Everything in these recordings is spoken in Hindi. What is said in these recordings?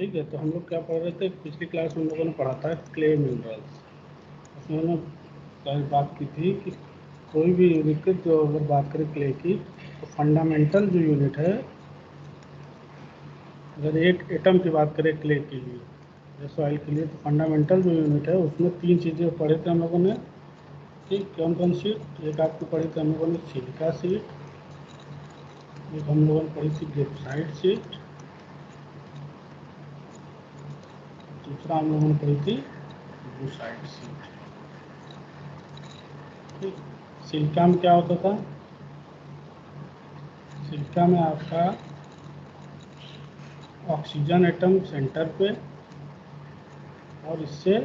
ठीक है, तो हम लोग क्या पढ़ रहे थे, पिछली क्लास में हम लोगों ने पढ़ा था क्ले मिनरल्स। उसमें हमने कल बात की थी कि कोई भी यूनिट की जो अगर बात करें क्ले की, तो फंडामेंटल जो यूनिट है, अगर एक एटम की बात करें क्ले के लिए या सॉइल के लिए, तो फंडामेंटल जो यूनिट है उसमें 3 चीज़ें पढ़े थे हम लोगों ने। ठीक, कौन कौन सी? एक आपको पढ़ी थी हम लोगों ने सिलिका सीट, एक हम लोगों ने पढ़ी थी ग्रेफाइट सीट, दूसरा हम लोगों ने पढ़ी थी ब्रूसाइट सीट। ठीक, सिलिका में क्या होता था? सिलिका में आपका ऑक्सीजन एटम सेंटर पे और इससे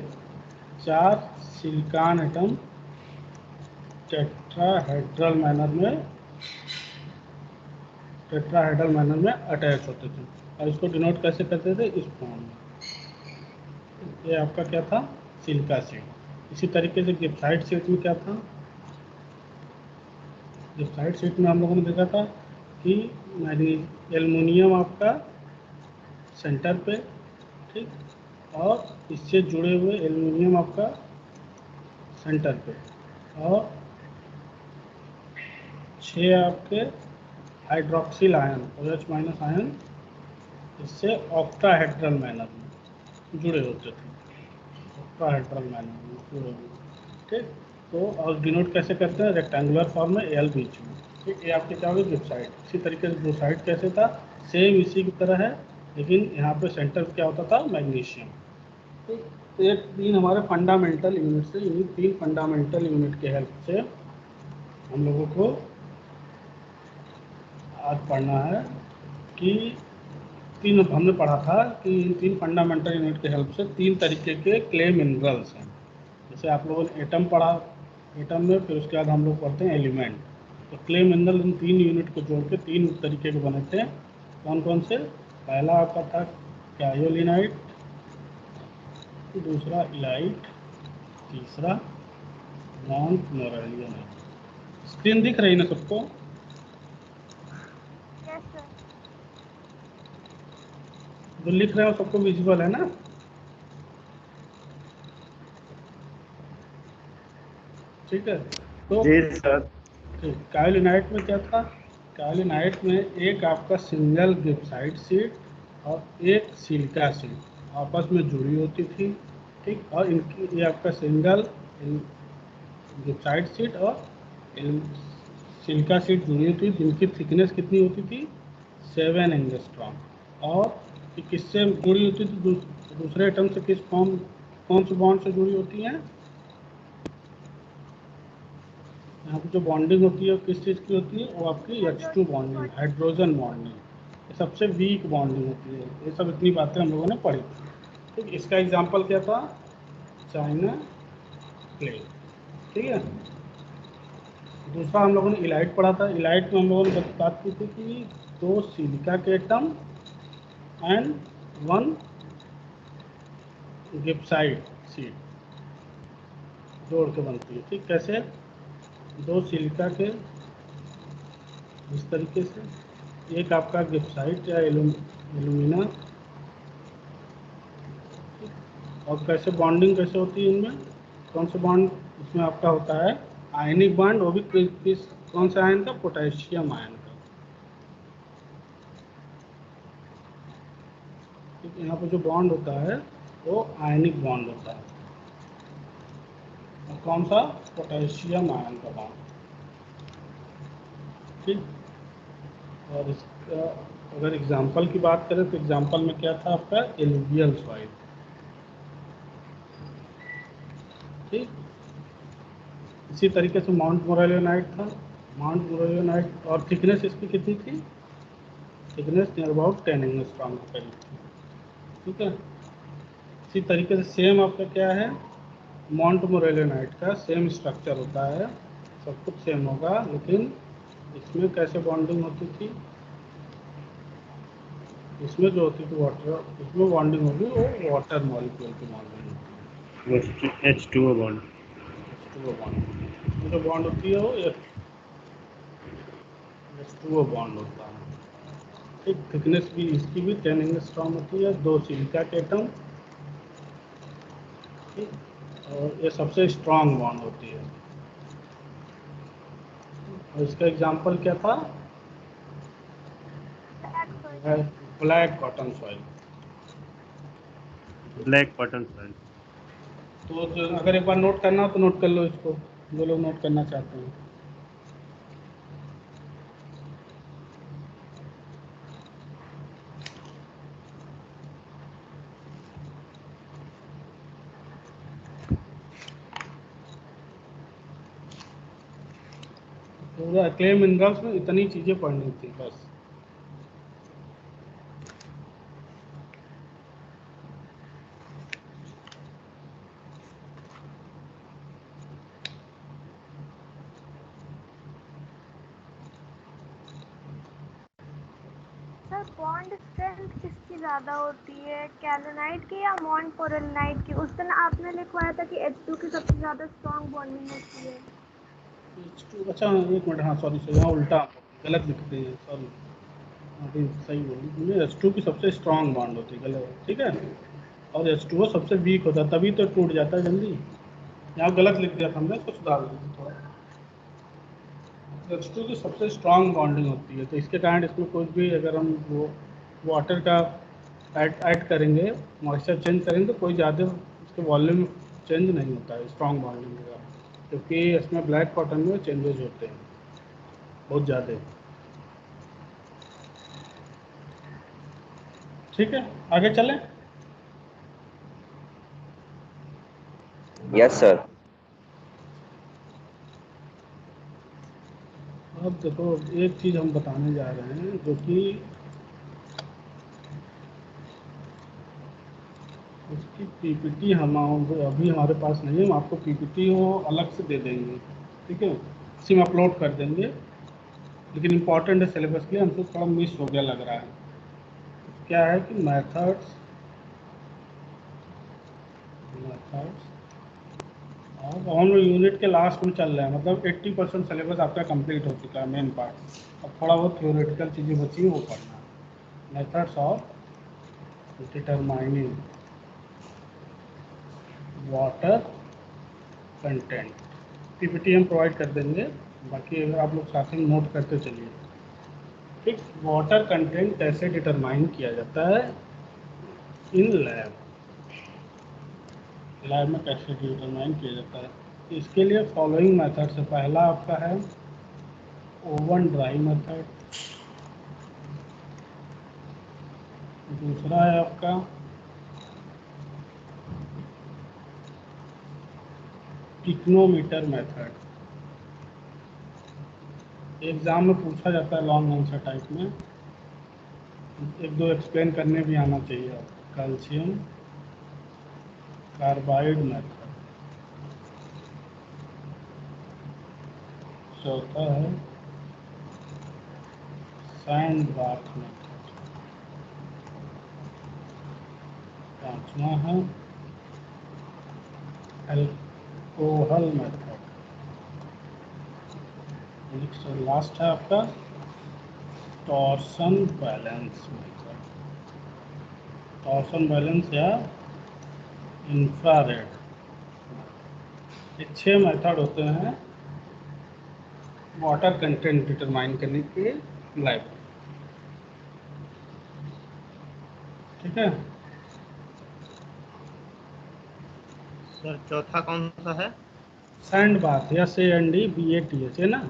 4 सिलिकॉन एटम टेट्राहेड्रल मैनर में अटैच होते थे, और इसको डिनोट कैसे करते थे? इस फॉर्म में। ये आपका क्या था? Silica seat. इसी तरीके से ग्रेफाइट सीट में क्या था? ग्रेफाइट सीट में हम लोगों ने देखा था कि एल्युमिनियम आपका सेंटर पे, ठीक, और इससे जुड़े हुए एल्युमिनियम आपका सेंटर पे, और 6 आपके hydroxyl ion OH minus ion इससे ऑक्टाहेड्रल मैनर में जुड़े होते थे। ऑक्टाहेड्रल मैनर में जुड़े हुए, ठीक। तो और डिनोट कैसे करते हैं? रेक्टेंगुलर फॉर्म में एल बीच में। ठीक, ये आपके क्या होगी? ग्रेफाइट। इसी तरीके से ब्रूसाइट कैसे था? सेम इसी की तरह है, लेकिन यहाँ पे सेंटर क्या होता था? मैग्नीशियम। ठीक, तो ये 3 हमारे फंडामेंटल यूनिट से, इन्हीं 3 फंडामेंटल यूनिट के हेल्प से हम लोगों को आज पढ़ना है कि तीन हमने पढ़ा था कि इन 3 फंडामेंटल यूनिट के हेल्प से 3 तरीके के क्ले मिनरल्स हैं। जैसे आप लोगों ने एटम पढ़ा, एटम में, फिर उसके बाद हम लोग पढ़ते हैं एलिमेंट। तो क्ले मिनरल इन 3 यूनिट को जोड़ के 3 तरीके के बने थे। कौन कौन से? पहला आपका था कायोलिनाइट, दूसरा इलाइट, तीसरा मॉन्ट मोरेलियनाइट। स्क्रीन दिख रही ना सबको? जो लिख रहे हो सबको विजुअल है ना? ठीक है, तो जी सर। ठीक, कायोलिनाइट में क्या था? कायोलिनाइट में एक आपका सिंगल ग्रेफाइट सीट और एक सिलिका सीट आपस में जुड़ी होती थी। ठीक, और इनकी ये आपका सिंगल ग्रेफाइट सीट और सिलिका सीट जुड़ी होती थी, जिनकी थिकनेस कितनी होती थी? 7 एंगस्ट्रॉम। और ये किससे जुड़ी होती थी? दूसरे एटम से किस फॉर्म, कौन से बॉन्ड से जुड़ी होती हैं? यहाँ पे जो बॉन्डिंग होती है वो किस चीज़ की होती है? वो आपकी H2 बॉन्डिंग, हाइड्रोजन बॉन्डिंग। ये सबसे वीक बॉन्डिंग होती है। ये सब इतनी बातें हम लोगों ने पढ़ी थी। ठीक, इसका एग्जांपल क्या था? China clay. ठीक है, दूसरा हम लोगों ने इलाइट पढ़ा था। इलाइट में हम लोगों ने बात की थी कि 2 सिलिका के एटम एंड 1 गिब्साइट सीट जोड़ के बनती है। ठीक, कैसे? 2 सिलिका के इस तरीके से, एक आपका गिब्साइट या एलुमिना, और कैसे बॉन्डिंग कैसे होती है इनमें? कौन से बॉन्ड इसमें आपका होता है? आयनिक बॉन्ड, वो भी किस कौन से आयन का? पोटेशियम आयन का। ठीक, यहाँ पे जो बॉन्ड होता है वो आयनिक बॉन्ड होता है, और कौन सा? पोटेशियम आयन का बॉन्ड। ठीक, और इसका अगर एग्जाम्पल की बात करें तो एग्जाम्पल में क्या था आपका? Alluvial soil. ठीक, इसी तरीके से माउंट मोरेलियनाइट था। माउंट मोरेलियनाइट और थिकनेस इसकी कितनी थी? थिकनेस नियर अबाउट 10 एंगस्ट्रॉम के करीब थी। ठीक है, इसी तरीके से सेम आपका क्या है? माउंट मोरेलियनाइट का सेम स्ट्रक्चर होता है, सब कुछ सेम होगा, लेकिन इसमें कैसे बॉन्डिंग होती थी? इसमें जो होती थी वाटर, इसमें बॉन्डिंग होगी वो वाटर मॉलिक्यूल की बॉन्डिंग होती है। H2O bond. H2O बॉन्ड, इसमें जो बॉन्ड होती है वो H2O बॉन्ड होता है। ठीक, थिकनेस भी इसकी भी 10 एंगस्ट्रॉम होती है, 2 सिलिका के एटम, ठीक, और ये सबसे स्ट्रांग बॉन्ड होती है। और इसका एग्जांपल क्या था? Black cotton soil. Black cotton soil. तो अगर एक बार नोट करना हो तो नोट कर लो इसको, जो लोग नोट करना चाहते हैं। पूरा क्ले मिनरल्स में इतनी चीज़ें पढ़नी थी बस। सर बॉन्ड स्ट्रेंथ किसकी ज़्यादा होती है, कैलोनाइट की या मॉन्टपोरेलाइट की? उस दिन आपने लिखवाया था कि H2 की सबसे ज़्यादा स्ट्रॉन्ग बॉन्डिंग होती है। H2, अच्छा एक मिनट, हाँ सॉरी सॉरी, हाँ उल्टा गलत लिखते हैं, सॉरी, अभी सही बोली। H2 की सबसे स्ट्रांग बॉन्ड होती है, गलत, ठीक है, और H2O सबसे वीक होता है, तभी तो टूट जाता है जल्दी। यहाँ गलत लिख दिया था हमने, इसको सुधार दीजिए थोड़ा। H2 की सबसे स्ट्रांग बॉन्डिंग होती है, तो इसके कारण इसमें कुछ भी अगर हम वो वाटर का ऐड करेंगे, मॉइस्चर चेंज करेंगे, तो कोई ज़्यादा उसके वॉल्यूम चेंज नहीं होता है स्ट्रांग बॉन्डिंग का, क्योंकि इसमें ब्लैक कॉटन में चेंजेस होते हैं बहुत ज़्यादा। ठीक है, आगे चलें। Yes sir. अब देखो, एक चीज़ हम बताने जा रहे हैं जो कि उसकी पीपीटी हम अभी हमारे पास नहीं है, हम आपको पीपीटी वो अलग से दे देंगे, ठीक है, इसी में अपलोड कर देंगे, लेकिन इम्पॉर्टेंट है सिलेबस के लिए, हमको थोड़ा मिस हो गया लग रहा है। क्या है कि मेथड्स अब हम यूनिट के लास्ट में चल रहे हैं, मतलब 80% सिलेबस आपका कंप्लीट हो चुका है, मेन पार्ट। अब थोड़ा बहुत थ्योरेटिकल चीज़ें बची हैं, वो पढ़ना है। Methods of determining water content, PPT हम प्रोवाइड कर देंगे, बाकी अगर आप लोग साथ में नोट करते चलिए। ठीक, वाटर कंटेंट कैसे डिटरमाइन किया जाता है इन लैब, लैब में कैसे डिटरमाइन किया जाता है? इसके लिए फॉलोइंग मेथड से, पहला आपका है ओवन ड्राई मेथड, दूसरा है आपका टिक्नोमीटर मेथड, एग्ज़ाम में पूछा जाता है लॉन्ग आंसर टाइप में, एक दो एक्सप्लेन करने भी आना चाहिए आपको। कैल्शियम कार्बाइड मेथड, चौथा है सैंड बाथ मेथड, पांचवा है अल्कोहल मेथड, और लास्ट है आपका torsion balance method, torsion balance या इंफ्रारेड। ये 6 मेथड होते हैं वाटर कंटेंट डिटरमाइन करने के लाइफ, ठीक है। सर चौथा कौन सा है? सैंड बाथ या SANDBATH है ना,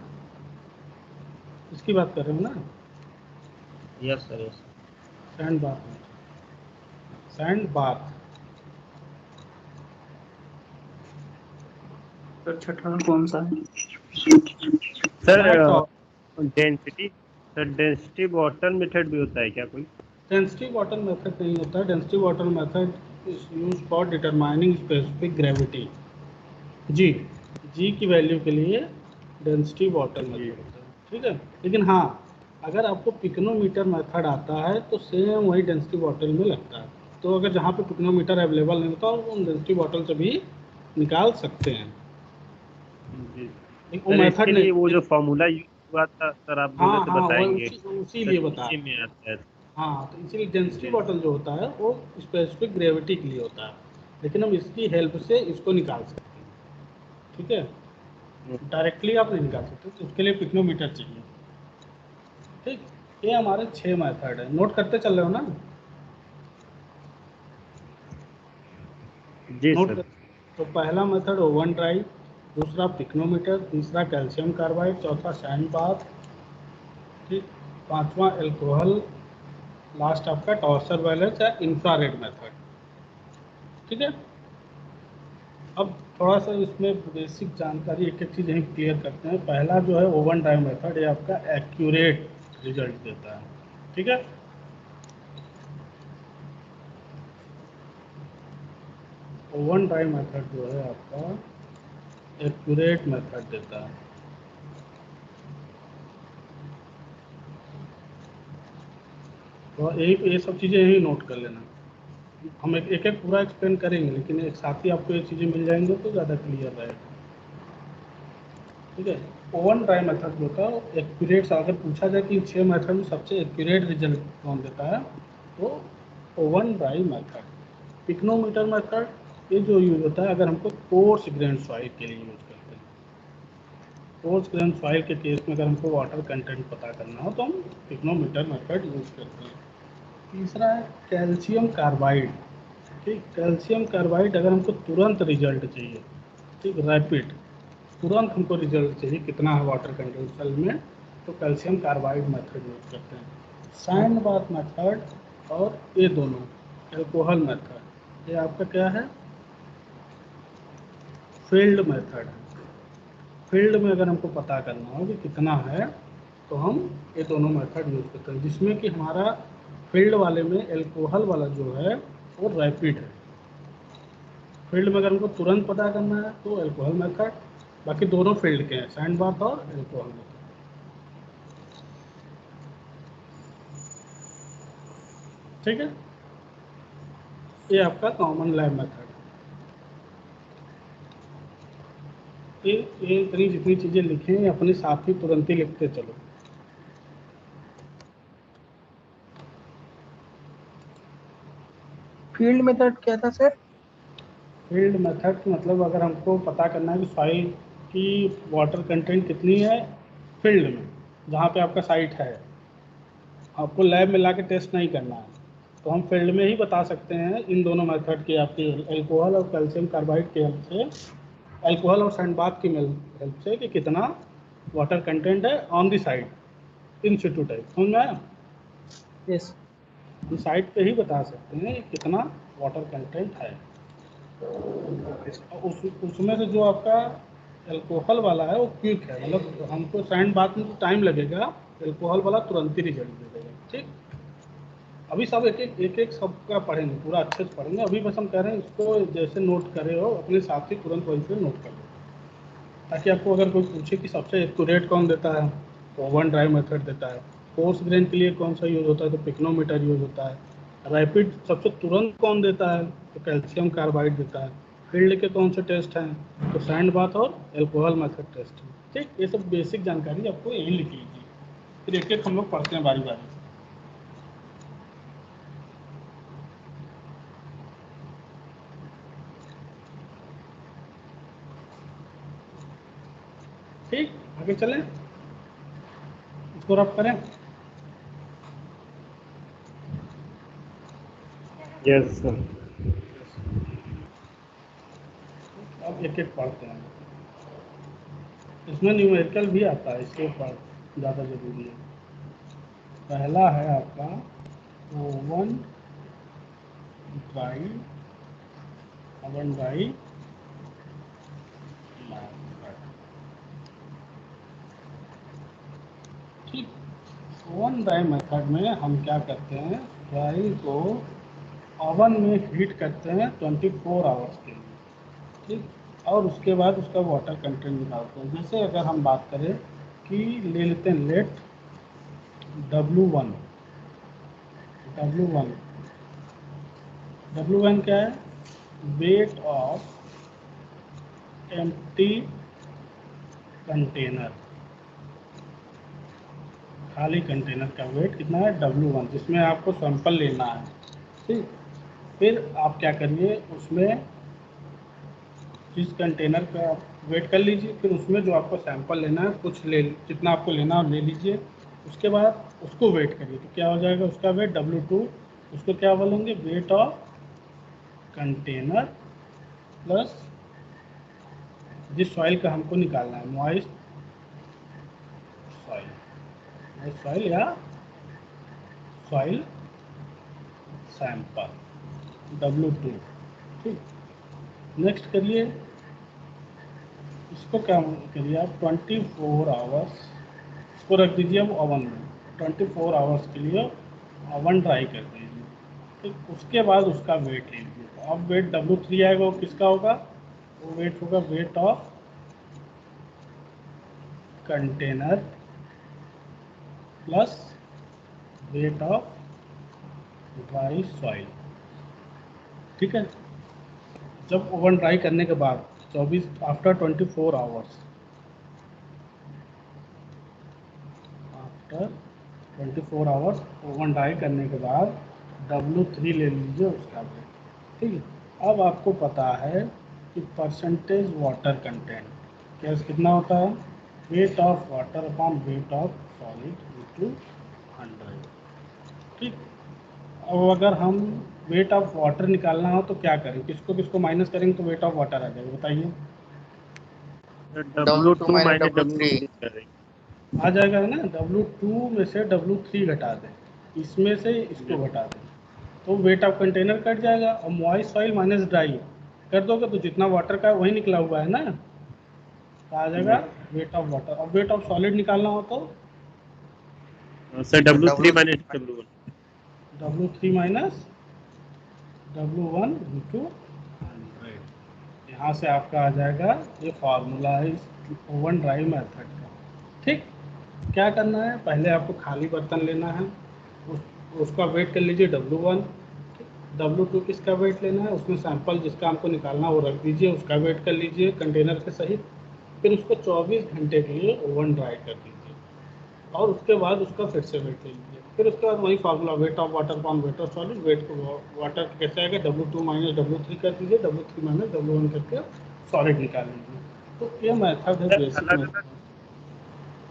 इसकी बात कर रहे हो ना? Yes sir, yes. Sand bath, sand bath. Sir छठा कौन सा है? सर ब्लैक और density, sir density water method भी होता है क्या कोई? डेंसिटी वाटर मेथड नहीं होता है, density water method is use for determining specific gravity, G, G की वैल्यू के लिए डेंसिटी वाटर जी। मेथड होता है, ठीक है। लेकिन हाँ, अगर आपको पिक्नोमीटर मेथड आता है तो सेम वही डेंसिटी वाटर में लगता है, तो अगर जहाँ पे पिक्नोमीटर अवेलेबल नहीं होता वो डेंसिटी वाटर से भी निकाल सकते हैं, जी वो सर, मेथड इसके लिए वो नहीं। जो फॉर्मूला बात था सर, आप बोले हाँ तो हाँ, वो बताएंगे। उसी सर लिए बता इसी रहा हूँ। में आता है। हाँ, तो इसीलिए डेंसिटी जी बॉटल जो होता है वो स्पेसिफिक ग्रेविटी के लिए होता है, लेकिन हम इसकी हेल्प से इसको निकाल सकते हैं। ठीक है, डायरेक्टली आप नहीं निकाल सकते, तो उसके लिए पिक्नोमीटर चाहिए। ठीक, ये हमारे 6 मेथड है, नोट करते चल रहे हो ना? जी नोट सर। कर। तो पहला मेथड ओवन ड्राई, दूसरा पिक्नोमीटर, तीसरा कैल्शियम कार्बाइड, चौथा सैंड बाथ, ठीक, पांचवा एल्कोहल, लास्ट आपका टॉर्सर बैलेंस या इंफ्रारेड मेथड। ठीक है, अब थोड़ा सा इसमें बेसिक जानकारी एक एक चीज़ यहीं क्लियर करते हैं। पहला जो है ओवन ड्राई मेथड, ये आपका एक्यूरेट रिजल्ट देता है। ठीक है, ओवन ड्राई मेथड जो है आपका एक्यूरेट मेथड देता है। तो ये सब चीज़ें यही नोट कर लेना। हम एक एक पूरा एक्सप्लेन करेंगे, लेकिन एक साथ ही आपको ये चीज़ें मिल जाएंगे तो ज़्यादा क्लियर रहेगा। ठीक है, ओवन ड्राई मेथड जो होता है एक्यूरेट, अगर पूछा जाए कि इन 6 मेथड में सबसे एक्यूरेट रिजल्ट कौन देता है, तो oven dry method. Pycnometer method ये जो यूज होता है अगर हमको कोर्स ग्रेन सॉइल के लिए यूज करते हैं। कोर्स ग्रेन सॉइल के केस में अगर हमको वाटर कंटेंट पता करना हो तो हम पिक्नोमीटर मेथड यूज करते हैं। तीसरा है कैल्शियम कार्बाइड। ठीक, कैल्शियम कार्बाइड अगर हमको तुरंत रिजल्ट चाहिए, ठीक, रैपिड, तुरंत हमको रिजल्ट चाहिए कितना है वाटर कंटेंट सेल में, तो कैल्शियम कार्बाइड मेथड यूज करते हैं। सैंड बाथ मेथड और ये दोनों एल्कोहल मेथड, ये आपका क्या है, फील्ड मेथड है। फील्ड में अगर हमको पता करना हो कि कितना है, तो हम ये दोनों मेथड यूज करते हैं, जिसमें कि हमारा फील्ड वाले में एल्कोहल वाला जो है वो रैपिड है। फील्ड में अगर हमको तुरंत पता करना है तो एल्कोहल मेथड, बाकी दोनों फील्ड के हैं, सैंड बाथ और एल्कोहल मेथड। ठीक है, ये आपका कॉमन लैब मेथड है। ये इतनी जितनी चीज़ें लिखे हैं अपने साथ ही तुरंत ही लिखते चलो। फील्ड मेथड क्या था सर? फील्ड मेथड मतलब अगर हमको पता करना है कि सॉइल की वाटर कंटेंट कितनी है फील्ड में, जहाँ पे आपका साइट है, आपको लैब में ला के टेस्ट नहीं करना है, तो हम फील्ड में ही बता सकते हैं इन दोनों मेथड की, आपकी एल्कोहल और कैल्शियम कार्बाइड की हेल्प से, एल्कोहल और सैंडबाथ की हेल्प से, कि कितना वाटर कंटेंट है on the side in Situ type. समझ में आया? यस। हम साइट पे ही बता सकते हैं कि कितना वाटर कंटेंट है। Okay sir. उसमें से जो आपका एल्कोहल वाला है वो क्विक है, मतलब हमको सैंड बाथ में तो टाइम लगेगा, एल्कोहल वाला तुरंत ही रिजल्ट दे देगा। ठीक, अभी सब एक एक सबका पढ़ेंगे, पूरा अच्छे से पढ़ेंगे। अभी बस हम कह रहे हैं इसको जैसे नोट करे हो अपने साथ ही तुरंत वहीं पे नोट कर लो, ताकि आपको अगर कोई पूछे कि सबसे एक्यूरेट कौन देता है, तो ओवन ड्राई मेथड देता है। कोर्स ग्रेन के लिए कौन सा यूज होता है, तो पिक्नोमीटर यूज होता है। रैपिड सबसे तुरंत कौन देता है, तो कैल्शियम कार्बाइड देता है। फील्ड के कौन से टेस्ट हैं, तो सैंड बाथ और एल्कोहल मेथड टेस्ट है। ठीक, ये सब बेसिक जानकारी आपको यही लिख लीजिए, फिर एक एक हम लोग पढ़ते हैं बारी बारी से। ठीक, आगे चलें, इसको रब करें। Yes sir. अब एक एक पढ़ते हैं। इसमें न्यूमेरिकल भी आता है, इसके ऊपर ज़्यादा जरूरी है। पहला है आपका oven dry, oven dry method. ठीक, ओवन ड्राई मेथड में हम क्या करते हैं, ड्राई को ओवन में हीट करते हैं 24 आवर्स के लिए। ठीक, और उसके बाद उसका वाटर कंटेंट निकालते हैं। जैसे अगर हम बात करें कि ले लेते हैं लेट W1, W1, W1 क्या है, वेट ऑफ एम्प्टी कंटेनर। खाली कंटेनर का वेट कितना है W1, जिसमें आपको सैंपल लेना है। ठीक, फिर आप क्या करिए, उसमें जिस कंटेनर का वेट कर लीजिए, फिर उसमें जो आपको सैंपल लेना है कुछ ले, जितना आपको लेना है ले लीजिए। उसके बाद उसको वेट करिए, तो क्या हो जाएगा उसका वेट W2। उसको क्या बोलेंगे, वेट ऑफ कंटेनर प्लस जिस सॉइल का हमको निकालना है, मॉइस्ट सॉइल या सॉइल सैंपल W2। ठीक, नेक्स्ट करिए, इसको क्या करिए आप 24 आवर्स इसको रख दीजिए अब ओवन में। 24 आवर्स के लिए ओवन ड्राई कर दीजिए। ठीक, उसके बाद उसका वेट ले लीजिए। तो अब वेट W3 आएगा, वो किसका होगा, वो वेट होगा weight of container plus weight of dry soil. ठीक है, जब ओवन ड्राई करने के बाद 24 after 24 hours, after 24 hours oven dry करने के बाद W3 ले लीजिए उसका वेट। ठीक है, अब आपको पता है कि परसेंटेज वाटर कंटेंट कैसे कितना होता है, wait of water upon weight of solid into 100। ठीक, अब अगर हम वेट ऑफ वाटर निकालना हो तो क्या करें, किसको किसको माइनस करेंगे तो वेट ऑफ वाटर आ जाएगा, बताइए। W2 minus minus W3 W3 करेंगे। आ जाएगा ना, W2 में से W3 घटा दें, इसमें से इसको घटा दें, तो वेट ऑफ कंटेनर कट जाएगा। और मॉइस्ट सॉइल माइनस ड्राई कर दोगे तो जितना वाटर का है वही निकला हुआ है ना, तो आ जाएगा वेट ऑफ वाटर। और वेट ऑफ सॉलिड निकालना हो तो sir W3 minus W1। W3 minus W1 into 100। यहाँ से आपका आ जाएगा, ये फार्मूला है इस ओवन ड्राई मेथड का। ठीक, क्या करना है, पहले आपको खाली बर्तन लेना है, उसका वेट कर लीजिए W1। W2 किसका वेट लेना है, उसमें सैंपल जिसका हमको निकालना है वो रख दीजिए, उसका वेट कर लीजिए कंटेनर के सहित। फिर उसको 24 घंटे के लिए ओवन ड्राई कर दीजिए और उसके बाद उसका फिर से वेट ले लीजिए। फिर उसके बाद वही formula, weight of water upon weight of solid, weight को वाटर कैसे आएगा, W2 माइनस W3 कर दीजिए, W3 माइनस W1 करके सॉलिड निकाल लीजिए। तो ये मेथड है, बेसिक अलग मेथड। अलग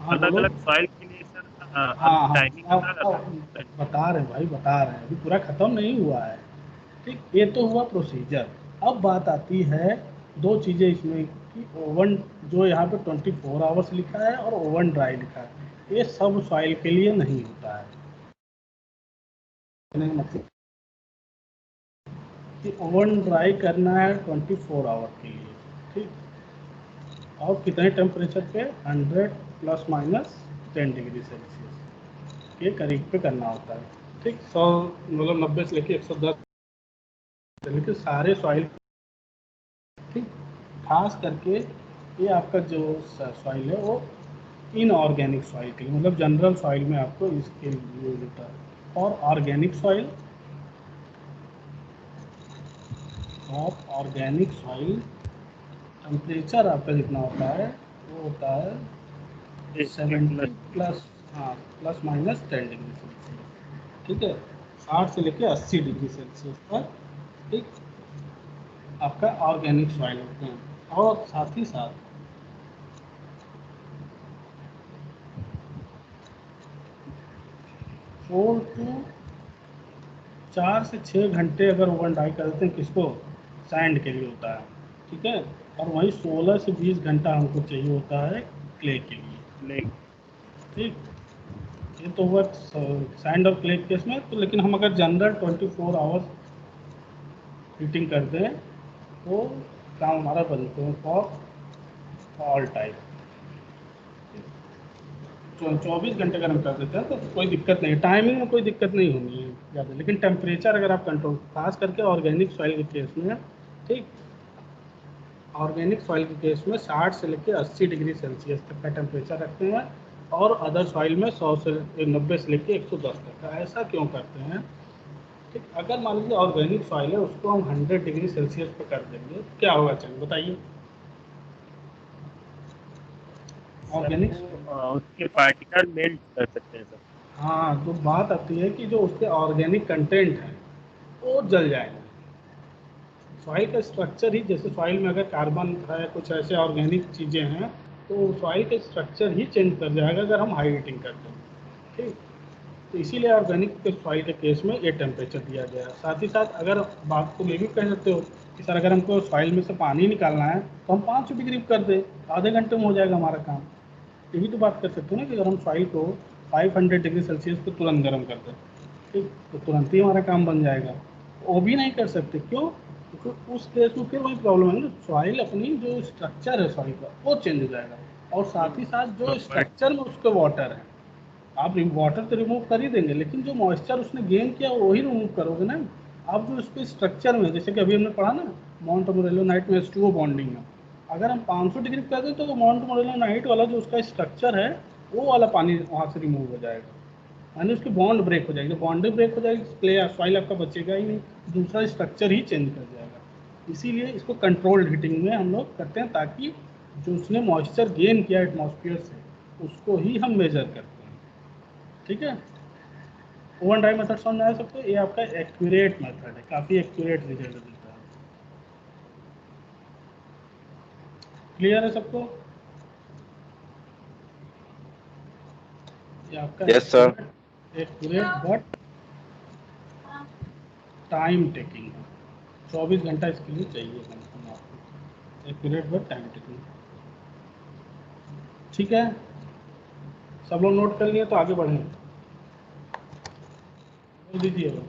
हाँ अलग बोलो। अलग सॉइल के लिए सर हाँ हाँ, टाइमिंग अलग अलग होता है। बता रहे हैं भाई, बता रहे हैं, अभी पूरा ख़त्म नहीं हुआ है। ठीक, ये तो हुआ प्रोसीजर। अब बात आती है दो चीज़ें इसमें कि ओवन, जो यहाँ पे 24 आवर्स लिखा है और ओवन ड्राई लिखा है, ये सब सॉइल के लिए नहीं होता है। कहने का मतलब कि ओवन ड्राई करना है 24 आवर के लिए। ठीक, और कितने टेम्परेचर पे, 100 प्लस माइनस 10 डिग्री सेल्सियस के करीब पे करना होता है। ठीक, 100 मतलब 90 से लेके 110 से लेके सारे सॉइल। ठीक, खास करके ये आपका जो सॉइल है वो इनऑर्गेनिक सॉइल के लिए, मतलब जनरल सॉइल में आपको इसके लिए यूज होता है। और ऑर्गेनिक सॉइल, और ऑर्गेनिक सॉइल टेम्परेचर आपका जितना होता है वो होता है 70 प्लस, हाँ प्लस माइनस 10 डिग्री सेल्सियस। ठीक है, 60 से लेके 80 डिग्री सेल्सियस तक। ठीक, आपका ऑर्गेनिक सॉइल होते हैं। और साथ ही साथ 4 से 6 घंटे अगर ओवन ड्राई करते हैं, किसको, सैंड के लिए होता है। ठीक है, और वहीं 16 से 20 घंटा हमको चाहिए होता है क्ले के लिए। ठीक, ये तो हुआ सैंड और क्ले केस में। तो लेकिन हम अगर जनरल 24 आवर्स हीटिंग करते हैं तो काम हमारा बनते हैं फॉर ऑल टाइप। 24 घंटे अगर हम कर देते हैं तो कोई दिक्कत नहीं, टाइमिंग में कोई दिक्कत नहीं होनी है ज़्यादा। लेकिन टेम्परेचर अगर आप कंट्रोल, खास करके ऑर्गेनिक सॉइल के केस में, ठीक, ऑर्गेनिक सॉइल के केस में 60 से लेकर 80 डिग्री सेल्सियस तक का टेम्परेचर रखते हैं, और अदर सॉइल में 100 से 90 से लेकर 110 तक का। ऐसा क्यों करते हैं, ठीक, अगर मान लीजिए ऑर्गेनिक सॉइल है उसको हम 100 डिग्री सेल्सियस पे कर देंगे, क्या होगा चलिए बताइए। ऑर्गेनिक। उसके पार्टिकल मेल्ट कर सकते हैं सर। हाँ, तो बात आती है कि जो उसके ऑर्गेनिक कंटेंट है वो जल जाएगा। सॉइल का स्ट्रक्चर ही, जैसे सॉइल में अगर कार्बन है, कुछ ऐसे ऑर्गेनिक चीज़ें हैं, तो सॉइल का स्ट्रक्चर ही चेंज कर जाएगा अगर हम हाई हीटिंग करते हैं। ठीक, तो इसीलिए ऑर्गेनिक के सॉइल के केस में ये टेम्परेचर दिया गया है। साथ ही साथ अगर बात को ये भी कह सकते हो कि सर अगर हमको सॉइल में से पानी निकालना है तो हम 500 डिग्री कर दें, आधे घंटे में हो जाएगा हमारा काम। यही तो बात कर सकते हो ना कि अगर हम सॉइल को 500 डिग्री सेल्सियस पे तुरंत गर्म कर दें, ठीक, तो तुरंत ही हमारा काम बन जाएगा। वो भी नहीं कर सकते, क्यों? क्योंकि उस केस में फिर वही प्रॉब्लम है ना, सॉइल अपनी जो स्ट्रक्चर है सॉइल का वो चेंज हो जाएगा, और साथ ही साथ जो स्ट्रक्चर में उसके वाटर है, आप वाटर तो रिमूव कर ही देंगे, लेकिन जो मॉइस्चर उसने गेन किया वही रिमूव करोगे ना। आप जो उसके स्ट्रक्चर में, जैसे कि अभी हमने पढ़ा ना माउंट मोरेलोनाइट में H2O बॉन्डिंग में, अगर हम 500 डिग्री कर दें तो माउंट मोरेलोनाइट वाला जो उसका स्ट्रक्चर है वो वाला पानी वहाँ से रिमूव हो जाएगा, यानी उसकी बॉन्ड ब्रेक हो जाएगी। बॉन्ड ब्रेक हो जाएगी, क्ले सॉइल आपका बचेगा ही नहीं, दूसरा स्ट्रक्चर ही चेंज कर जाएगा। इसीलिए इसको कंट्रोल्ड हीटिंग में हम लोग करते हैं, ताकि जो उसने मॉइस्चर गेन किया एटमॉस्फेयर से उसको ही हम मेजर करते हैं। ठीक है, ओवन ड्राई मेथड समझ में आ सकते हो, ये आपका एक्यूरेट मेथड है, काफ़ी एक्यूरेट रिजल्ट देता है। क्लियर है सबको? ये आपका yes sir. Accurate but time taking है, 24 घंटा इसके लिए चाहिए कम से कम आपको, एक्यूरेट बट टाइम टेकिंग। ठीक है, सब लोग नोट कर लिए तो आगे बढ़ें, बोल दीजिएगा।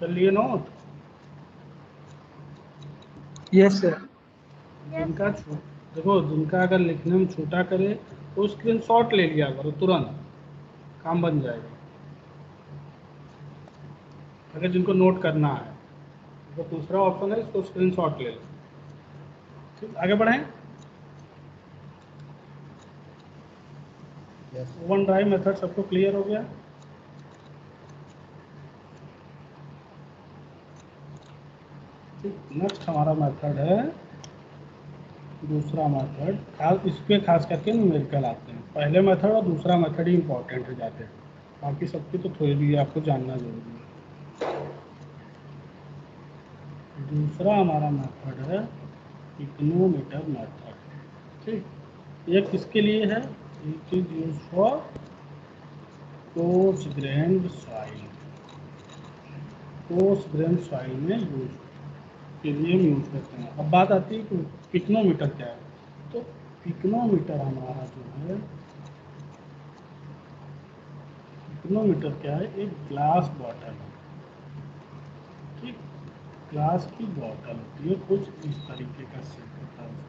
कर लिए नोट? Yes sir. जिनका देखो, जिनका अगर लिखने में छोटा करे तो स्क्रीनशॉट ले लिया करो, तुरंत काम बन जाएगा। अगर जिनको नोट करना है तो दूसरा ऑप्शन है, इसको स्क्रीनशॉट ले लो। ठीक, आगे बढ़ें। ओवन ड्राई मेथड सबको क्लियर हो गया? ठीक, नेक्स्ट हमारा मेथड है दूसरा मेथड, खास इस पे खास करके न्यूमेरिकल आते हैं। पहले मेथड और दूसरा मेथड ही इंपॉर्टेंट हो जाते हैं, बाकी सबकी तो थोड़ी भी आपको जानना जरूरी है। दूसरा हमारा मेथड है इकोनोमीटर मेथड। ठीक, ये किसके लिए है? It is use for course grand soil, course grand soil में यूज के लिए हम यूज करते हैं। अब बात आती है कि पिकनोमीटर क्या है। तो पिकनोमीटर हमारा जो है, पिकनोमीटर क्या है? एक ग्लास बॉटल है, ठीक, ग्लास की बॉटल होती है, कुछ इस तरीके का शेप होता है उसका।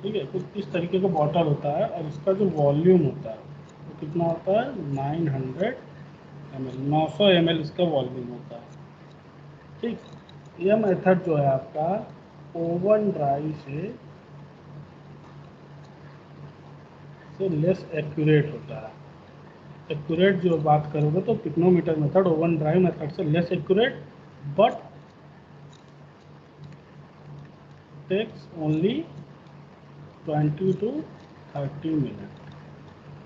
ठीक है, कुछ इस तरीके का बॉटल होता है, और इसका जो वॉल्यूम होता है वो कितना होता है? 900 ml, 900 ml इसका वॉल्यूम होता है। ठीक, यह मेथड जो है आपका ओवन ड्राई से लेस एक्यूरेट होता है। एक्यूरेट जो बात करोगे तो pycnometer method oven dry method से less accurate, but takes only 20 to 30 minute.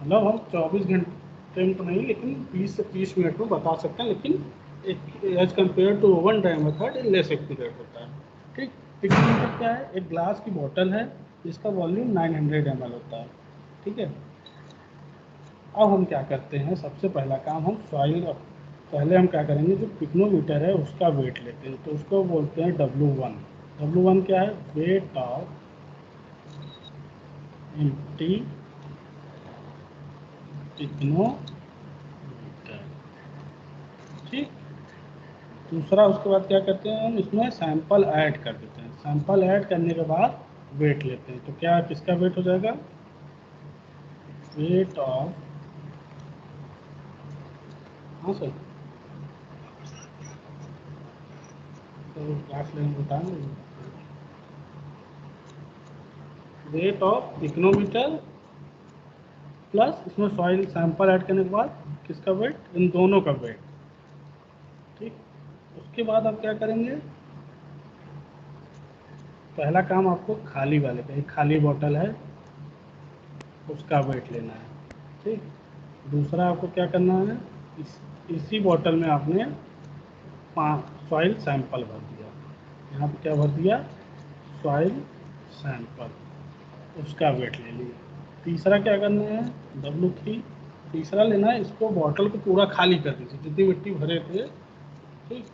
मतलब हम 24 घंटे में तो नहीं, लेकिन 20 से 30 मिनट में बता सकते हैं, लेकिन as compare to oven dry method less accurate होता है। ठीक, पिकनोमीटर क्या है? एक ग्लास की बोतल है जिसका वॉल्यूम 900 ml होता है। ठीक है, अब हम क्या करते हैं, सबसे पहला काम हम सॉइल पहले हम क्या करेंगे, जो पिक्नोमीटर है उसका वेट लेते हैं, तो उसको बोलते हैं W1। W1 क्या है, वेट ऑफ एम्प्टी पिक्नोमीटर। ठीक। दूसरा उसके बाद क्या करते हैं, हम इसमें सैंपल ऐड कर देते हैं। सैंपल ऐड करने के बाद वेट लेते हैं, तो क्या किसका वेट हो जाएगा, वेट ऑफ, हाँ सर, तो क्लास लेने बताएंगे, वेट ऑफ पिक्नोमीटर प्लस इसमें सॉइल सैंपल ऐड करने के बाद किसका वेट, इन दोनों का वेट। ठीक। उसके बाद आप क्या करेंगे, पहला काम आपको खाली वाले का, एक खाली बॉटल है उसका वेट लेना है। ठीक। दूसरा आपको क्या करना है, इसी बॉटल में आपने 5 सॉइल सैंपल भर दिया, यहाँ पे क्या भर दिया, सॉइल सैंपल, उसका वेट ले लिया। तीसरा क्या करना है, W3, तीसरा लेना है, इसको बॉटल को पूरा खाली कर दीजिए, जितनी मिट्टी भरे थे। ठीक।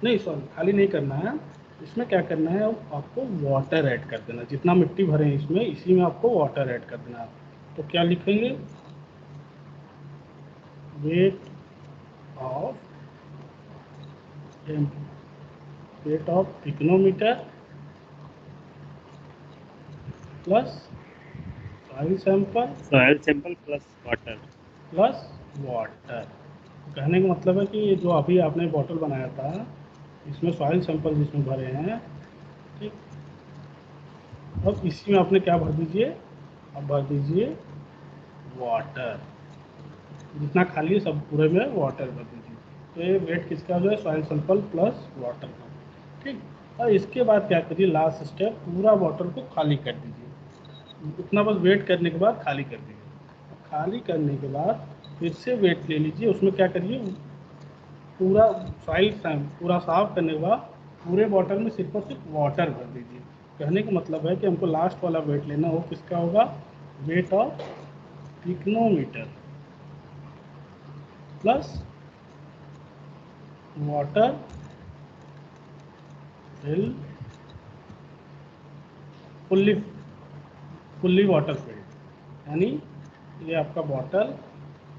नहीं सॉरी, खाली नहीं करना है, इसमें क्या करना है, आपको वाटर ऐड कर देना, जितना मिट्टी भरे हैं इसमें, इसी में आपको वाटर ऐड कर देना है। तो क्या लिखेंगे, wait of pycnometer plus soil sample soil sample plus water. Plus water. कहने का मतलब है कि जो अभी आपने बॉटल बनाया था, इसमें सॉइल सैंपल जिसमें भरे हैं, ठीक, अब इसी में आपने क्या भर दीजिए, अब भर दीजिए वाटर, जितना खाली है सब पूरे में वाटर भर दीजिए। तो ये वेट किसका जो है, सॉइल सैंपल प्लस वाटर का। ठीक। और इसके बाद क्या करिए, लास्ट स्टेप, पूरा बॉटल को खाली कर दीजिए, उतना बस वेट करने के बाद खाली कर दीजिए। खाली करने के बाद फिर से वेट ले लीजिए, उसमें क्या करिए, पूरा सॉइल पूरा साफ करने के बाद पूरे बॉटल में सिर्फ और सिर्फ वाटर भर दीजिए। कहने का मतलब है कि हमको लास्ट वाला वेट लेना हो, किसका होगा, weight of pycnometer plus water fill fully fully water filled, यानी ये आपका बॉटल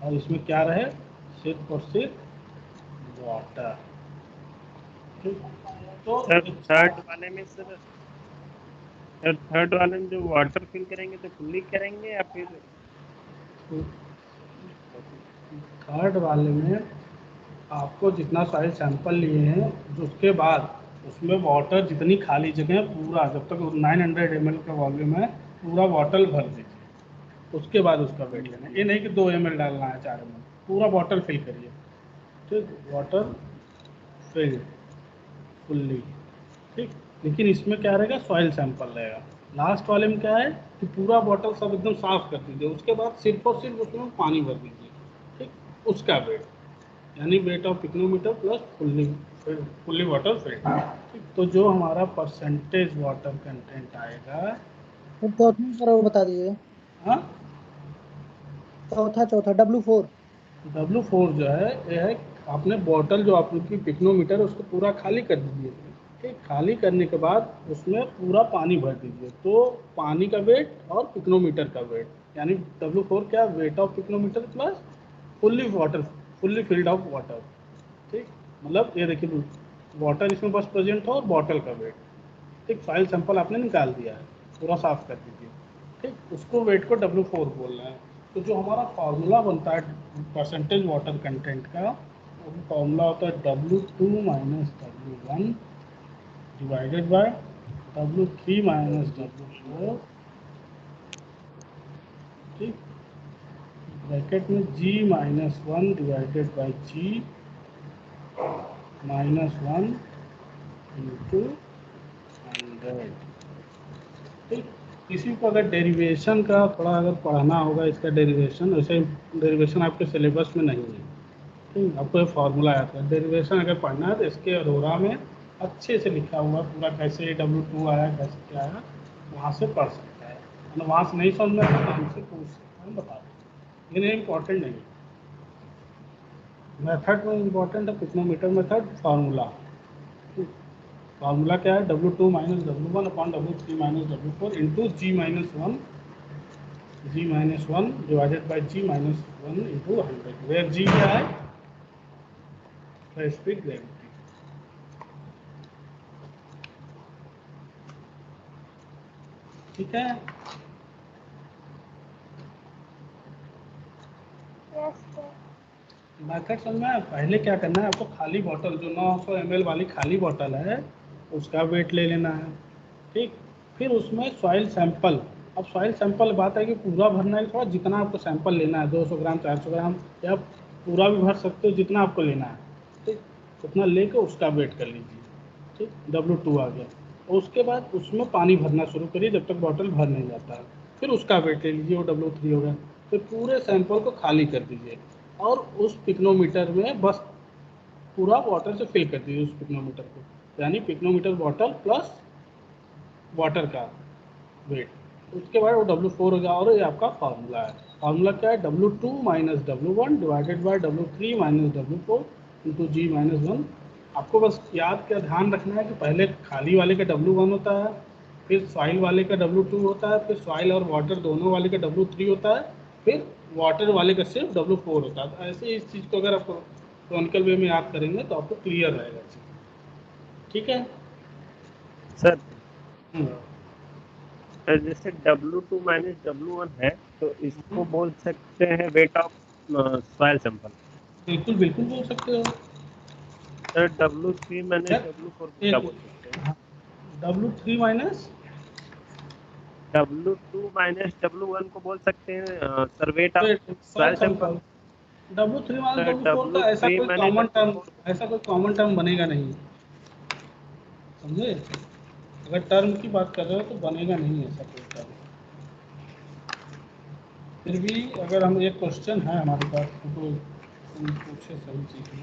और इसमें क्या रहे, सिर्फ और सिर्फ वाटर। ठीक। तो सर थर्ड वाले में सर, थर्ड वाले में जो वाटर फिल करेंगे तो फुल्ली करेंगे या फिर? थर्ड वाले में आपको जितना सारे सैंपल लिए हैं, उसके बाद उसमें वाटर जितनी खाली जगह है पूरा, जब तक 900 ml का वॉल्यूम है, पूरा बॉटल भर दीजिए। उसके बाद उसका वेट लेना है, ये नहीं कि 2 ml डालना है, 4 ml, पूरा बॉटल फिल करिए। ठीक, वाटर फिल फुल्ली। ठीक। लेकिन इसमें क्या रहेगा, सॉइल सैंपल रहेगा। लास्ट वाले में क्या है कि पूरा बॉटल सब एकदम साफ कर दीजिए, उसके बाद सिर्फ और सिर्फ उसमें पानी भर दीजिए। ठीक। उसका वेट, यानी wait of pycnometer plus fully water field. ठीक। तो जो हमारा परसेंटेज वाटर कंटेंट आएगा, फिर चौथा नंबर वो बता दीजिए। हाँ, चौथा W4। W4 जो है ये है, आपने बॉटल जो आपकी पिक्नोमीटर है उसको पूरा खाली कर दीजिए। ठीक। खाली करने के बाद उसमें पूरा पानी भर दीजिए, तो पानी का वेट और पिक्नोमीटर का वेट, यानी W4 क्या, wait of pycnometer plus fully water, fully filled of water. ठीक। मतलब ये देखिए, वाटर इसमें बस प्रेजेंट हो और बॉटल का वेट। ठीक। फाइल सैंपल आपने निकाल दिया है, पूरा साफ कर दीजिए। ठीक। उसको वेट को W4 बोल रहे हैं। तो जो हमारा फार्मूला बनता है परसेंटेज वाटर कंटेंट का, वो फार्मूला होता है W2 minus W1 divided by W3 minus W4। ठीक। ब्रैकेट में G minus 1 divided by G minus 1 into 100। ठीक। किसी को अगर डेरिवेशन का थोड़ा अगर पढ़ना होगा, इसका डेरिवेशन, वैसे डेरिवेशन आपके सिलेबस में नहीं है। ठीक। आपको ये फार्मूला आता है, डेरिवेशन अगर पढ़ना है तो इसके अरोरा में अच्छे से लिखा हुआ है पूरा, कैसे W2 आया, कैसे क्या आया, वहाँ से पढ़ सकता है। मतलब वहाँ से नहीं समझ में आता तो हमसे पूछ सकता है, हम बता देंगे, लेकिन ये इम्पोर्टेंट नहीं है। मेथड में इम्पोर्टेंट है पिक्नोमीटर मेथड फार्मूला। फार्मूला क्या है, W2 minus W1 upon W3 minus W4 into G-1 divided by G-1 into 100, वेयर G क्या है, स्पेसिफिक ग्रेविटी। ठीक है। Yes sir. मेथड समझ में आया? पहले क्या करना है आपको, खाली बॉटल जो 900 ml वाली खाली बॉटल है उसका वेट ले लेना है। ठीक, फिर उसमें सॉइल सैंपल। अब सॉइल सैंपल बात है कि पूरा भरना है, थोड़ा जितना आपको सैंपल लेना है 200 ग्राम 400 ग्राम या पूरा भी भर सकते हो जितना आपको लेना है। ठीक, उतना लेकर उसका वेट कर लीजिए। ठीक, W2 आ गया। और उसके बाद उसमें पानी भरना शुरू करिए जब तक बॉटल भर नहीं जाता है। फिर उसका वेट ले लीजिए, वो W3 हो गया। फिर पूरे सैंपल को खाली कर दीजिए और उस पिक्नोमीटर में बस पूरा वाटर से फिल कर दीजिए उस पिक्नोमीटर को, यानी पिक्नोमीटर बॉटल प्लस वाटर का वेट। उसके बाद वो W4 हो गया और ये आपका फार्मूला है। फार्मूला क्या है, W2 minus W1 divided by W3 minus W4 into G-1। आपको बस याद क्या ध्यान रखना है कि पहले खाली वाले का W1 होता है, फिर सॉइल वाले का W2 होता है, फिर सॉइल और वाटर दोनों वाले का W3 होता है, फिर वाटर वाले का सिर्फ W4 होता है। तो ऐसे इस चीज़ को अगर आप क्रॉनिकल वे में याद करेंगे तो आपको क्लियर रहेगा चीज़। ठीक है। सर हम्म, सर जैसे W2 माइनस W1 है तो इसको बोल सकते हैं वेट ऑफ सॉइल सैंपल। बिल्कुल बिल्कुल बोल सकते हो। Sir W3 minus sir W4 को क्या एक बोल सकते हैं? W3 minus W2 minus W1 को बोल सकते हैं sir weight of soil soil sample. Sample. W3 minus sir W4 का ऐसा W3 कोई माइनस कॉमन टर्म, W4 को ऐसा कोई कॉमन टर्म बनेगा नहीं, समझे। अगर टर्म की बात कर रहे हो तो बनेगा नहीं ऐसा कोई टर्म। फिर भी अगर हम एक क्वेश्चन है हमारे पास तो हम पूछे सही चीज़ है,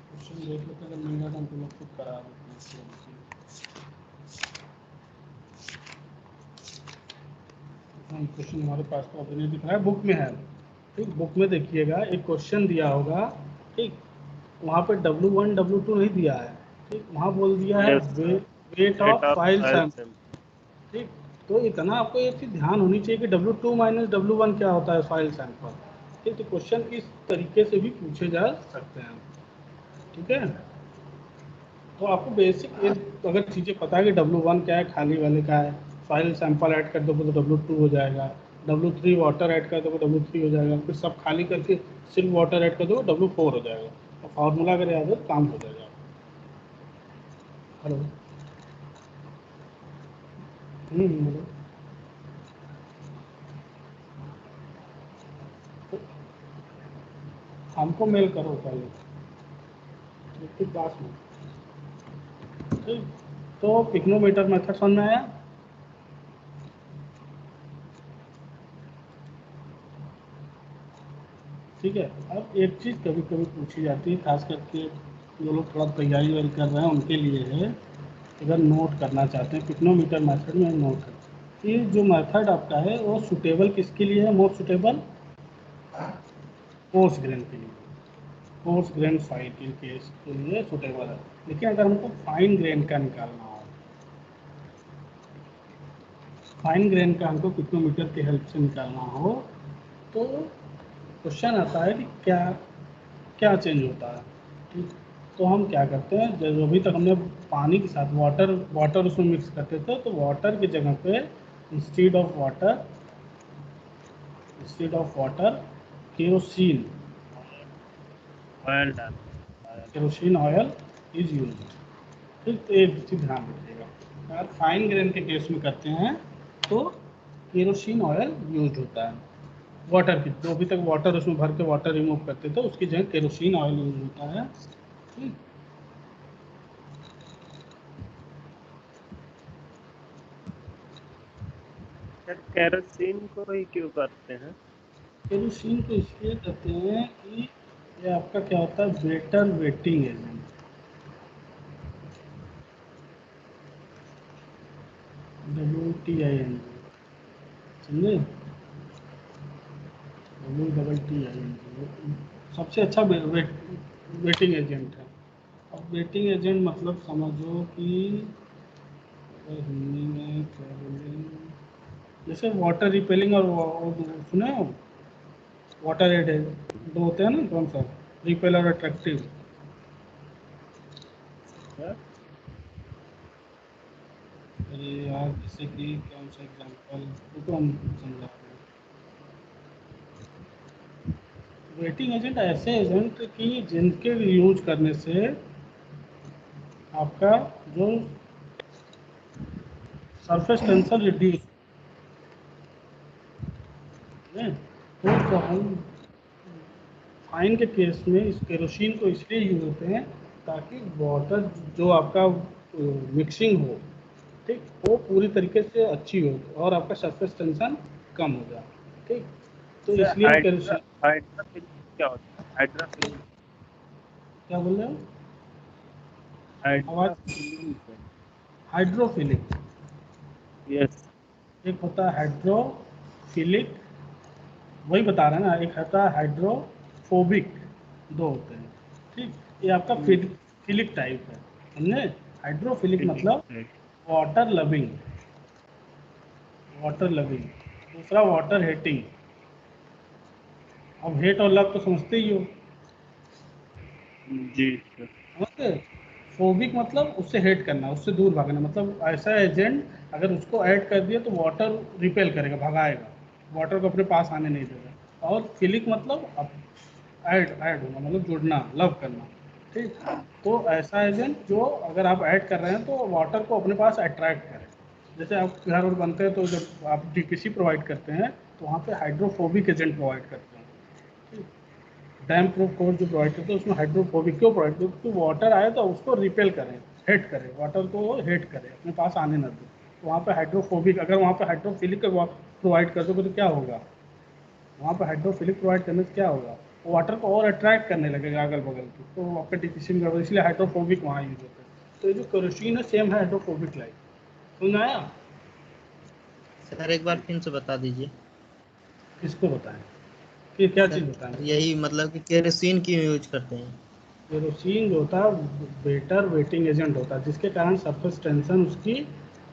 क्वेश्चन देख लेते अगर मिल जाता हम तो लोग खुद करा देते हैं। हम क्वेश्चन हमारे पास तो अभी नहीं दिख रहा है, बुक में है। ठीक, बुक में देखिएगा एक क्वेश्चन दिया होगा। ठीक, वहाँ पे W1 W2 नहीं दिया है। ठीक, वहाँ बोल दिया है yes sir weight weight of of soil soil sample. Sample. ठीक, तो इतना आपको ये चीज़ ध्यान होनी चाहिए कि W2 माइनस W1 क्या होता है, सॉइल सैंपल। ठीक, तो क्वेश्चन इस तरीके से भी पूछे जा सकते हैं। ठीक है, तो आपको बेसिक ये अगर चीज़ें पता है कि W1 क्या है, खाली वाले का है, सॉइल सैंपल ऐड कर दोगे तो W2 हो जाएगा, W3 वाटर ऐड कर दोगे W3 हो जाएगा, फिर सब खाली करके सिर्फ वाटर ऐड कर दोगे W4 हो जाएगा। और फार्मूला अगर याद हो तो काम हो जाएगा। हेलो। हेलो। तो हमको मेल करो पहले, फिर क्लास में। ठीक, तो पिक्नोमीटर मेथड समझ में आया। ठीक है। अब एक चीज़ कभी कभी पूछी जाती है, खास करके जो लोग थोड़ा तैयारी वारी कर रहे हैं उनके लिए है, अगर नोट करना चाहते हैं पिक्नोमीटर मेथड में नोट कर कि जो मेथड आपका है वो सुटेबल किसके लिए है, मोस्ट सुटेबल कोर्स ग्रेन के लिए, कोर्स ग्रेन सॉइल के केस के लिए सुटेबल है। लेकिन अगर हमको फाइन ग्रेन का निकालना हो, फाइन ग्रेन का हमको पिक्नोमीटर की हेल्प से निकालना हो, तो क्वेश्चन आता है कि क्या क्या चेंज होता है। ठीक, तो हम क्या करते हैं, जब अभी तक हमने पानी के साथ वाटर वाटर उसमें मिक्स करते थे, तो वाटर की जगह पे instead of water kerosene, oil डालते हैं oil. Kerosene oil is use. ठीक, तो एक चीज़ ध्यान रखिएगा, अगर फाइन ग्रेन के केस में करते हैं तो केरोसिन ऑयल यूज होता है। वाटर की जो अभी तक वाटर उसमें भर के वाटर रिमूव करते थे उसकी जगह केरोसिन ऑयल यूज होता है। ठीक, सर केरोसिन को ही क्यों करते हैं? केरोसिन को इसलिए कहते हैं कि ये आपका क्या होता है, बेटर वेटिंग एजेंट। WTIN, समझे, WTTIN सबसे अच्छा वेटिंग एजेंट है। अब वेटिंग एजेंट मतलब समझो कि हिंदी में क्या बोलें, जैसे वाटर रिपेलिंग और सुने हो वाटर एडेंट दो होते हैं ना, कौन सा रिपेल और अट्रैक्टिव। अरे यार जैसे कि कौन सा एग्जांपल तो हम समझा रहे हैं। वेटिंग एजेंट ऐसे एजेंट की जिनके यूज करने से आपका जो सरफेस टेंशन रिड्यूस है। तो हम फाइन के केस में इस केरोसिन को इसलिए यूज होते हैं ताकि वाटर जो आपका मिक्सिंग हो, ठीक, वो पूरी तरीके से अच्छी हो और आपका सरफेस टेंशन कम हो जाए, ठीक। तो सर इसलिए हम केरोसिन, हाइड्रोफिलिक क्या होता है? हाइड्रोफिलिक क्या बोल रहे हो? आवाज, हाइड्रोफिलिक। Hydrophilic yes. एक होता है हाइड्रोफिलिक, वही बता रहे हैं ना, एक होता है हाइड्रोफोबिक, दो होते हैं, ठीक। ये आपका फिलिक टाइप है, समझे। हाइड्रोफिलिक मतलब वाटर लविंग, वाटर लविंग। दूसरा वाटर हेटिंग। अब हेट और लव तो समझते ही हो, जी सर। समझते। फोबिक मतलब उससे हेट करना, उससे दूर भागना, मतलब ऐसा एजेंट अगर उसको ऐड कर दिया तो वाटर रिपेल करेगा, भगाएगा, वाटर को अपने पास आने नहीं देगा। और फिलिक मतलब ऐड होना, मतलब जुड़ना, लव करना, ठीक। तो ऐसा एजेंट जो अगर आप ऐड कर रहे हैं तो वाटर को अपने पास अट्रैक्ट करे। जैसे आप घर और बनते हैं तो जब आप डीपीसी प्रोवाइड करते हैं तो वहाँ पे हाइड्रोफोबिक एजेंट प्रोवाइड करते हैं, ठीक। डैम प्रूफ कोर्स जो प्रोवाइड करते हैं उसमें हाइड्रोफोबिक क्यों प्रोवाइड करते हैं? क्योंकि वाटर आए तो उसको रिपेल करें, हेट करें, वाटर को हेट करें, अपने पास आने ना दे। तो वहाँ पे हाइड्रोफोबिक, अगर वहाँ पे हाइड्रोफिलिक प्रोवाइड कर दोगे तो क्या होगा? वहाँ पे हाइड्रोफिलिक प्रोवाइड करने से क्या होगा? वो वाटर को और अट्रैक्ट करने लगेगा अगल बगल की, तो आपका डीपीसी में गड़बड़, इसलिए हाइड्रोफोबिक वहाँ यूज होता है। तो ये जो केरोसिन है सेम है हाइड्रोफोबिक लाइक, समझ आया? सर एक बार फिर से बता दीजिए। किसको बताएं कि क्या चीज़ बताएं? सर यही मतलब कि केरोसिन क्यों यूज करते हैं? केरोसिन जो होता है बेटर वेटिंग एजेंट होता है, जिसके कारण सरफेस टेंशन उसकी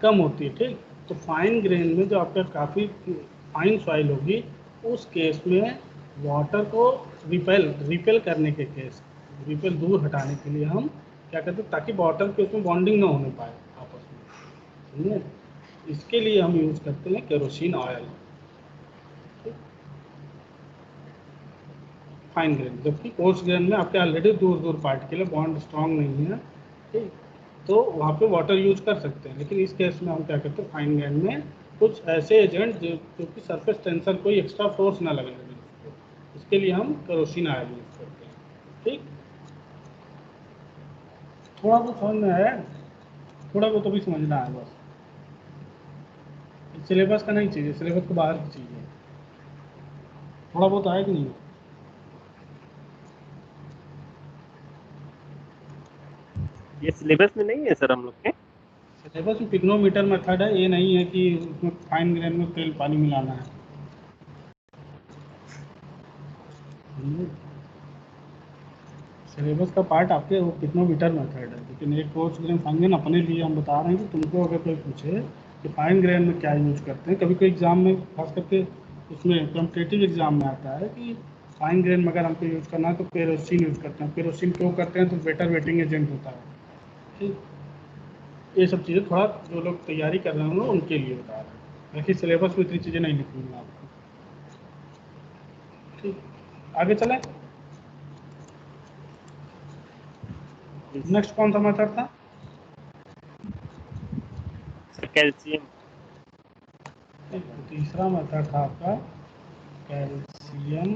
कम होती है, ठीक। तो फाइन ग्रेन में जो आपका काफ़ी फाइन सॉइल होगी उस केस में वाटर को रिपेल करने के केस, रिपेल दूर हटाने के लिए हम क्या करते हैं ताकि वाटर के उसमें बॉन्डिंग ना होने पाए आपस में, समझे। इसके लिए हम यूज़ करते हैं केरोसिन ऑयल, फाइन ग्रेन। जबकि कोर्स ग्रेन में आपके ऑलरेडी दूर दूर पार्ट के लिए बॉन्ड स्ट्रांग नहीं है, ठीक। तो वहाँ पे वाटर यूज कर सकते हैं, लेकिन इस केस में हम क्या करते हैं फाइन ग्रेन में कुछ ऐसे एजेंट जो कि सरफेस टेंशन कोई एक्स्ट्रा फोर्स ना लगने दें उसको, इसके लिए हम केरोसिन ऑयल यूज करते हैं, ठीक। थोड़ा बहुत समझ में आया, थोड़ा बहुत तो भी समझना है बस, सिलेबस का नहीं चाहिए, सिलेबस के बाहर की चीज़ है। थोड़ा बहुत आया कि नहीं? ये सिलेबस में नहीं है सर हम लोग के? सिलेबस में पिग्नोमीटर मेथड है, ये नहीं है कि उसमें फाइन ग्रेन में तेल पानी मिलाना है। सिलेबस का पार्ट आपके वो पिग्नोमीटर मेथड है, लेकिन एक कोर्स ग्रेन फाइन ग्रेन अपने लिए हम बता रहे हैं कि तुमको अगर कोई पूछे कि फाइन ग्रेन में क्या यूज करते हैं, कभी कोई एग्जाम में खास करके उसमें कॉम्पिटेटिव एग्जाम में आता है कि फाइन ग्रेन में अगर हमको यूज़ करना है तो केरोसिन यूज़ करते हैं। केरोसिन क्यों करते हैं? तो बेटर वेटिंग एजेंट होता है, ठीक। ये सब चीज़ें थोड़ा जो लोग तैयारी कर रहे होंगे उनके लिए बता रहे हैं, बाकी सिलेबस में इतनी चीज़ें नहीं लिखी हैं आपको, ठीक। आगे चलें, नेक्स्ट कौन सा मेथड था? Sir calcium. ठीक, तो तीसरा मेथड था आपका कैल्शियम,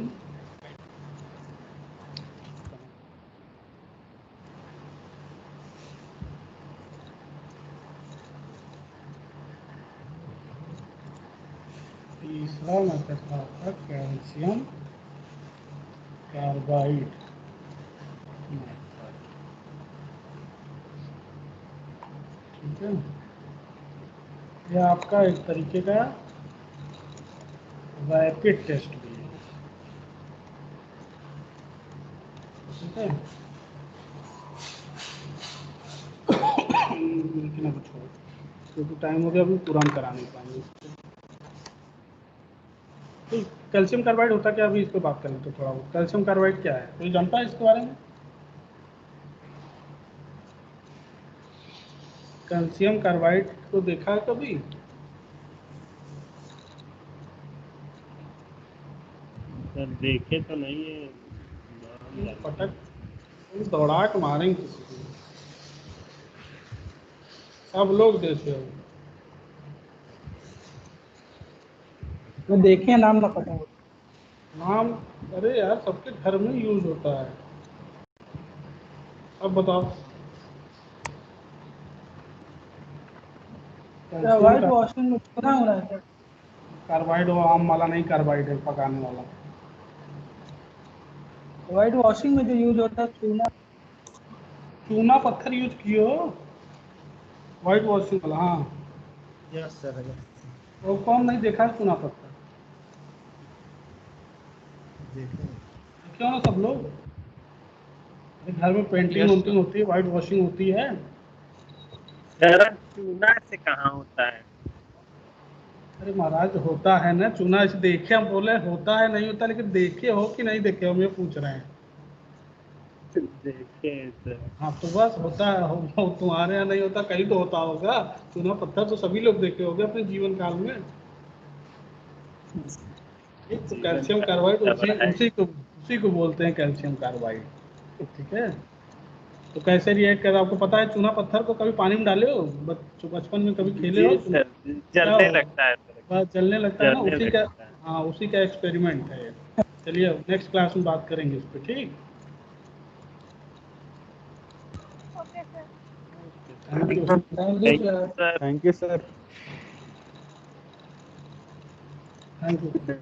तीसरा मेथड था आपका कैल्शियम कार्बाइड मेथड, ठीक है। यह आपका एक तरीके का रैपिड टेस्ट भी है, है लेकिन अब छोड़, क्योंकि टाइम हो गया, अभी पूरा हम करा नहीं पाएंगे इसको। तो कैल्शियम कार्बाइड होता क्या, अभी इस पर बात करें तो थोड़ा बहुत। कैल्शियम कार्बाइड क्या है, कोई जानता है इसके बारे में? कैल्शियम कार्बाइड को देखा है कभी? सर देखे तो नहीं है, नाम जानते हैं। पटक दौड़ा के मारेंगे किसी को, सब लोग देखे हो। मैं देखे हैं, नाम ना पता हो। नाम, अरे यार सबके घर में यूज होता है। अब बताओ। क्या व्हाइट वॉशिंग में चूना हो रहा है क्या? कार्बाइड वो आम वाला नहीं, कार्बाइड है पकाने वाला। व्हाइट वॉशिंग में जो यूज होता है चूना। चूना पत्थर यूज किए हो, व्हाइट वॉशिंग वाला? हाँ, यस सर, वो कौन नहीं देखा है चूना पत्थर? देखें। क्यों ना सब लोग, अरे घर में पेंटिंग Yes, वोंटिंग होती है, व्हाइट वॉशिंग होती है। सर चूना से कहाँ होता है? अरे महाराज होता है ना चूना, इसे देखे, हम बोले होता है नहीं होता, लेकिन देखे हो कि नहीं देखे हो, हम ये पूछ रहे हैं। देखे हैं सर। हाँ तो बस होता है, तुम्हारे यहाँ नहीं होता, कहीं तो होता होगा। चूना पत्थर तो सभी लोग देखे होंगे अपने जीवन काल में। तो जीवन कैल्शियम का कार्बाइड मतलब है। उसी को बोलते हैं कैल्शियम कार्बाइड। ठीक है, तो कैसे रिएक्ट कर, आपको पता है चूना पत्थर को कभी पानी में डाले हो? बचपन में कभी खेले हो जी चूना? सर, क्या जलने होगा? लगता है सर, बस जलने लगता है ना, जलने उसी का। लगता है। हाँ उसी का एक्सपेरिमेंट है ये। चलिए नेक्स्ट क्लास में बात करेंगे इस पर, ठीक। Okay sir. Thank you. Thank you thank you sir. Sir. Thank you sir. Thank you.